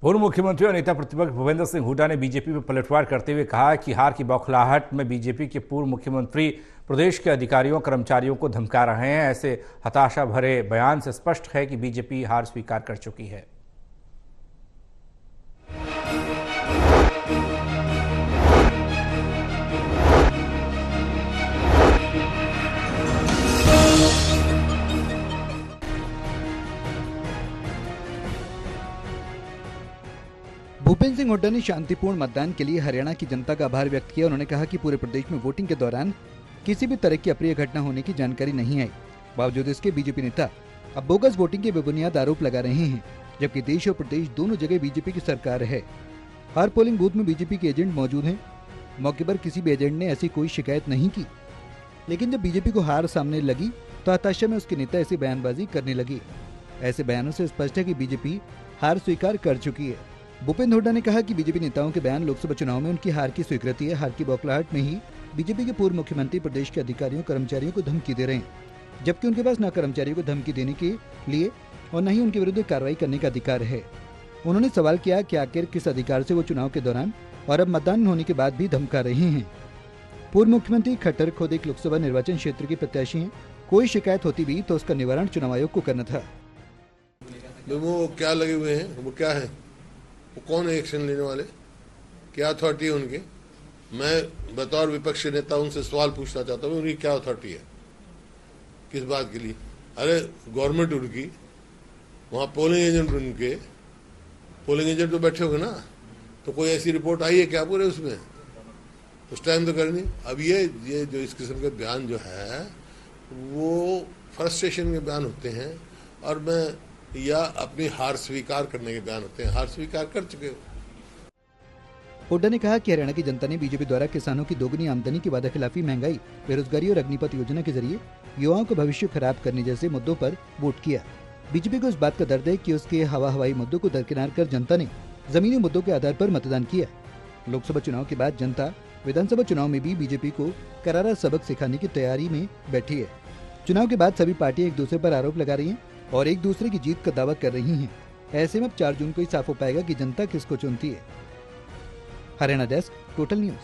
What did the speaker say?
पूर्व मुख्यमंत्री और नेता प्रतिपक्ष भूपेंद्र सिंह हुड्डा ने बीजेपी पर पलटवार करते हुए कहा कि हार की बौखलाहट में बीजेपी के पूर्व मुख्यमंत्री प्रदेश के अधिकारियों कर्मचारियों को धमका रहे हैं। ऐसे हताशा भरे बयान से स्पष्ट है कि बीजेपी हार स्वीकार कर चुकी है। भूपेंद्र सिंह हुड्डा ने शांतिपूर्ण मतदान के लिए हरियाणा की जनता का आभार व्यक्त किया। उन्होंने कहा कि पूरे प्रदेश में वोटिंग के दौरान किसी भी तरह की अप्रिय घटना होने की जानकारी नहीं आई। बावजूद इसके बीजेपी नेता अब बोगस वोटिंग के बेबुनियाद आरोप लगा रहे हैं, जबकि देश और प्रदेश दोनों जगह बीजेपी की सरकार है। हर पोलिंग बूथ में बीजेपी के एजेंट मौजूद हैं। मौके पर किसी भी एजेंट ने ऐसी कोई शिकायत नहीं की, लेकिन जब बीजेपी को हार सामने लगी तो हताशा में उसके नेता ऐसी बयानबाजी करने लगे। ऐसे बयानों से स्पष्ट है कि बीजेपी हार स्वीकार कर चुकी है। भूपेंद्र हुड्डा ने कहा कि बीजेपी नेताओं के बयान लोकसभा चुनाव में उनकी हार की स्वीकृति है। हार की बौखलाहट में ही बीजेपी के पूर्व मुख्यमंत्री प्रदेश के अधिकारियों कर्मचारियों को धमकी दे रहे हैं, जबकि उनके पास न कर्मचारियों को धमकी देने के लिए और न ही उनके विरुद्ध कार्रवाई करने का अधिकार है। उन्होंने सवाल किया कि आखिर किस अधिकार से वो चुनाव के दौरान और अब मतदान होने के बाद भी धमका रहे हैं। पूर्व मुख्यमंत्री खट्टर खुद एक लोकसभा निर्वाचन क्षेत्र के प्रत्याशी हैं। कोई शिकायत होती भी तो उसका निवारण चुनाव आयोग को करना था। वो क्या लगे हुए हैं, वो क्या है, वो कौन है एक्शन लेने वाले, क्या अथॉरिटी है उनकी? मैं बतौर विपक्ष नेता उनसे सवाल पूछना चाहता हूँ, उनकी क्या अथॉरिटी है, किस बात के लिए? अरे गवर्नमेंट उनकी, वहाँ पोलिंग एजेंट उनके, पोलिंग एजेंट तो बैठे होंगे ना, तो कोई ऐसी रिपोर्ट आई है क्या पूरे उसमें? उस टाइम तो करनी। अब ये जो इस किस्म के बयान जो है वो फ्रस्ट्रेशन के बयान होते हैं, और मैं या अपनी हार स्वीकार करने के बयान होते हैं। हार स्वीकार कर चुके हो। हुड्डा ने कहा कि हरियाणा की जनता ने बीजेपी द्वारा किसानों की दोगुनी आमदनी की वादाखिलाफी, महंगाई, बेरोजगारी और अग्निपथ योजना के जरिए युवाओं का भविष्य खराब करने जैसे मुद्दों पर वोट किया। बीजेपी को इस बात का दर्द है कि उसके हवाई मुद्दों को दरकिनार कर जनता ने जमीनी मुद्दों के आधार पर मतदान किया। लोकसभा चुनाव के बाद जनता विधानसभा चुनाव में भी बीजेपी को करारा सबक सिखाने की तैयारी में बैठी है। चुनाव के बाद सभी पार्टियां एक दूसरे पर आरोप लगा रही हैं और एक दूसरे की जीत का दावा कर रही हैं। ऐसे में अब 4 जून को ही साफ हो पाएगा कि जनता किसको चुनती है। Haryana desk, total news.